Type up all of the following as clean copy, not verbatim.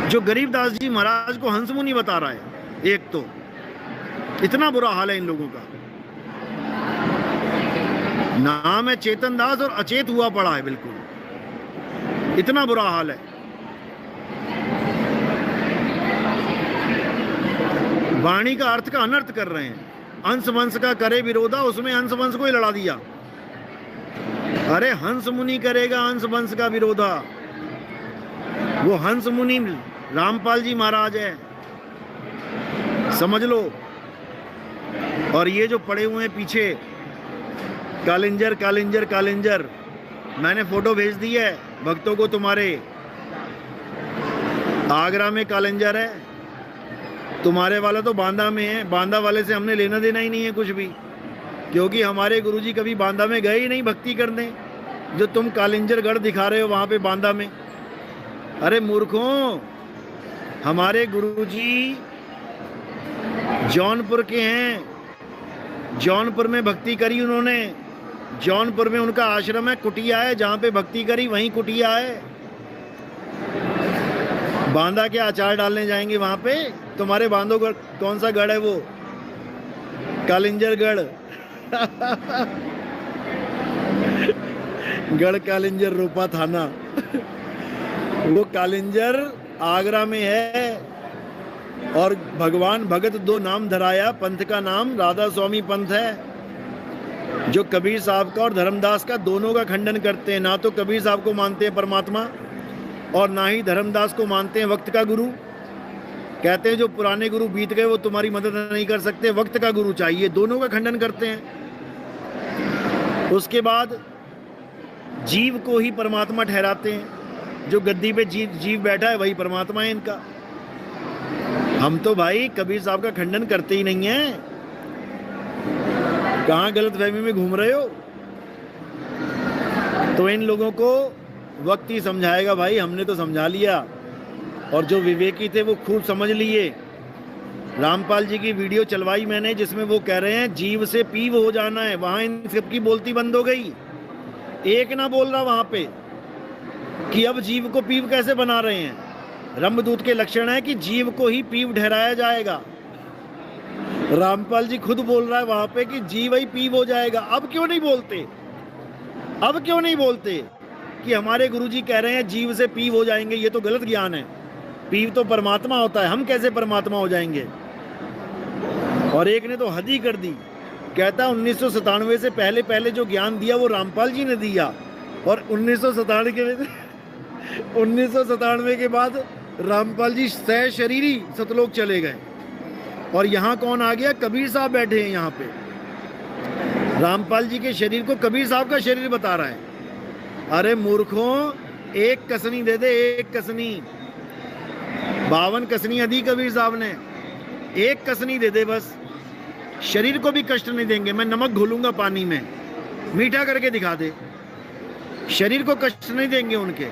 जो गरीबदास जी महाराज को हंस मुनि बता रहा है। एक तो इतना बुरा हाल है इन लोगों का। नाम है चेतन दास और अचेत हुआ पड़ा है, बिल्कुल इतना बुरा हाल है। वाणी का अर्थ का अनर्थ कर रहे हैं। अंश वंश का करे विरोधा, उसमें अंश वंश को ही लड़ा दिया। अरे हंस मुनि करेगा अंश वंश का विरोधा, वो हंस मुनि रामपाल जी महाराज है, समझ लो। और ये जो पड़े हुए हैं पीछे कालिंजर कालिंजर कालिंजर, मैंने फोटो भेज दी है भक्तों को तुम्हारे। आगरा में कालिंजर है, तुम्हारे वाला तो बांदा में है। बांदा वाले से हमने लेना देना ही नहीं है कुछ भी, क्योंकि हमारे गुरुजी कभी बांदा में गए ही नहीं भक्ति करने। जो तुम कालिंजर गढ़ दिखा रहे हो वहाँ पे बांदा में, अरे मूर्खों, हमारे गुरुजी जौनपुर के हैं। जौनपुर में भक्ति करी उन्होंने। जौनपुर में उनका आश्रम है, कुटिया है, जहाँ पे भक्ति करी वहीं कुटिया है। बांदा के अचार डालने जाएंगे वहाँ पे? तुम्हारे बांधवगढ़ कौन सा गढ़ है वो? कालिंजर गढ़ गढ़ कालिंजर रूपा थाना वो कालिंजर आगरा में है। और भगवान भगत दो नाम धराया, पंथ का नाम राधा स्वामी पंथ है, जो कबीर साहब का और धर्मदास का दोनों का खंडन करते हैं। ना तो कबीर साहब को मानते हैं परमात्मा, और ना ही धर्मदास को मानते हैं वक्त का गुरु। कहते हैं जो पुराने गुरु बीत गए वो तुम्हारी मदद नहीं कर सकते, वक्त का गुरु चाहिए। दोनों का खंडन करते हैं। उसके बाद जीव को ही परमात्मा ठहराते हैं। जो गद्दी पे जीव बैठा है वही परमात्मा है इनका। हम तो भाई कबीर साहब का खंडन करते ही नहीं है। कहाँ गलतफहमी में घूम रहे हो? तो इन लोगों को वक्त ही समझाएगा भाई, हमने तो समझा लिया। और जो विवेकी थे वो खूब समझ लिए। रामपाल जी की वीडियो चलवाई मैंने, जिसमें वो कह रहे हैं जीव से पीव हो जाना है। वहाँ इन सबकी बोलती बंद हो गई। एक ना बोल रहा वहाँ पे कि अब जीव को पीव कैसे बना रहे हैं। रंभदूत के लक्षण है कि जीव को ही पीव ठहराया जाएगा। रामपाल जी खुद बोल रहा है वहाँ पे कि जीव ही पीव हो जाएगा। अब क्यों नहीं बोलते? अब क्यों नहीं बोलते कि हमारे गुरुजी कह रहे हैं जीव से पीव हो जाएंगे? ये तो गलत ज्ञान है। पीव तो परमात्मा होता है, हम कैसे परमात्मा हो जाएंगे? और एक ने तो हद ही कर दी, कहता 1997 से पहले पहले जो ज्ञान दिया वो रामपाल जी ने दिया, और 1997 के बाद रामपाल जी सह शरीरी सतलोक चले गए। और यहाँ कौन आ गया? कबीर साहब बैठे हैं यहाँ पे। रामपाल जी के शरीर को कबीर साहब का शरीर बता रहा है। अरे मूर्खों, एक कसनी दे दे, एक कसनी। 52 कसनी अदी कबीर साहब ने, एक कसनी दे दे बस। शरीर को भी कष्ट नहीं देंगे। मैं नमक घोलूंगा पानी में, मीठा करके दिखा दे। शरीर को कष्ट नहीं देंगे उनके।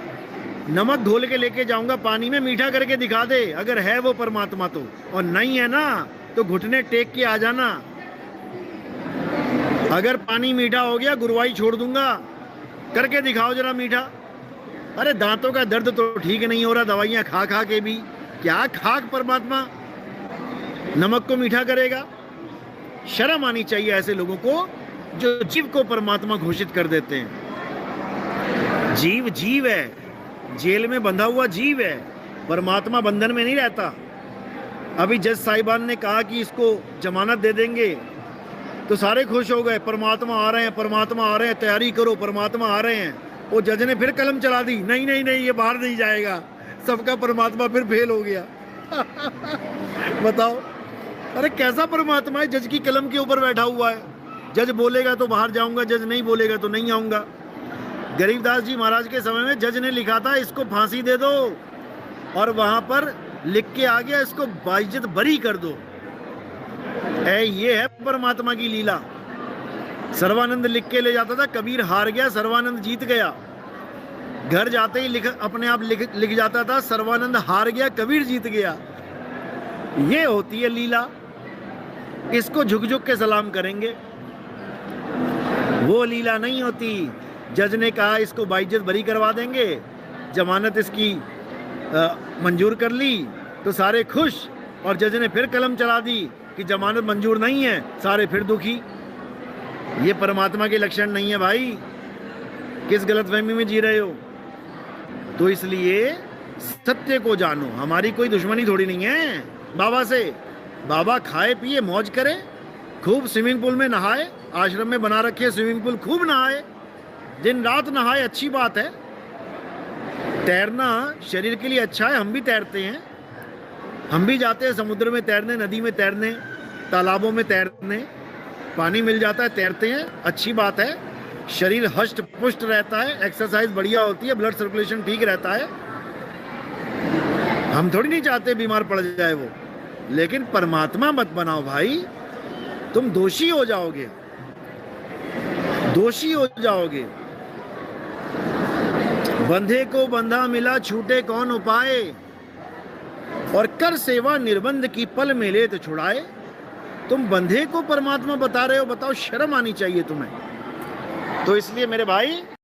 नमक घोल के लेके जाऊंगा पानी में, मीठा करके दिखा दे अगर है वो परमात्मा तो। और नहीं है ना तो घुटने टेक के आ जाना। अगर पानी मीठा हो गया गुरुवाई छोड़ दूंगा, करके दिखाओ जरा मीठा। अरे दांतों का दर्द तो ठीक नहीं हो रहा, दवाइयां खा खा के भी। क्या खाक परमात्मा नमक को मीठा करेगा? शर्म आनी चाहिए ऐसे लोगों को जो जीव को परमात्मा घोषित कर देते हैं। जीव जीव है, जेल में बंधा हुआ जीव है, परमात्मा बंधन में नहीं रहता। अभी जज साहिबान ने कहा कि इसको जमानत दे देंगे तो सारे खुश हो गए। परमात्मा आ रहे हैं, परमात्मा आ रहे हैं, तैयारी करो, परमात्मा आ रहे हैं। वो जज ने फिर कलम चला दी, नहीं नहीं नहीं ये बाहर नहीं जाएगा। सबका परमात्मा फिर फेल हो गया। बताओ, अरे कैसा परमात्मा है? जज की कलम के ऊपर बैठा हुआ है। जज बोलेगा तो बाहर जाऊंगा, जज नहीं बोलेगा तो नहीं आऊंगा। गरीबदास जी महाराज के समय में जज ने लिखा था इसको फांसी दे दो, और वहां पर लिख के आ गया इसको बाइज्जत बरी कर दो। ये है परमात्मा की लीला। सर्वानंद लिख के ले जाता था, कबीर हार गया, सर्वानंद जीत गया। घर जाते ही अपने आप लिख जाता था, सर्वानंद हार गया, कबीर जीत गया। ये होती है लीला। इसको झुक झुक के सलाम करेंगे। वो लीला नहीं होती। जज ने कहा इसको बाइज्जत बरी करवा देंगे, जमानत इसकी मंजूर कर ली तो सारे खुश, और जज ने फिर कलम चला दी कि जमानत मंजूर नहीं है, सारे फिर दुखी। ये परमात्मा के लक्षण नहीं है भाई। किस गलतफहमी में जी रहे हो? तो इसलिए सत्य को जानो। हमारी कोई दुश्मनी थोड़ी नहीं है बाबा से। बाबा खाए पिए मौज करे, खूब स्विमिंग पूल में नहाए, आश्रम में बना रखे स्विमिंग पूल, खूब नहाए, दिन रात नहाए, अच्छी बात है। तैरना शरीर के लिए अच्छा है, हम भी तैरते हैं, हम भी जाते हैं समुद्र में तैरने, नदी में तैरने, तालाबों में तैरने, पानी मिल जाता है, तैरते हैं, अच्छी बात है। शरीर हष्ट पुष्ट रहता है, एक्सरसाइज बढ़िया होती है, ब्लड सर्कुलेशन ठीक रहता है। हम थोड़ी नहीं चाहते बीमार पड़ जाए वो, लेकिन परमात्मा मत बनाओ भाई, तुम दोषी हो जाओगे, दोषी हो जाओगे। बंधे को बंधा मिला, छूटे कौन उपाय, और कर सेवा निर्बंध की, पल में ले तो छुड़ाए। तुम बंधे को परमात्मा बता रहे हो, बताओ, शर्म आनी चाहिए तुम्हें। तो इसलिए मेरे भाई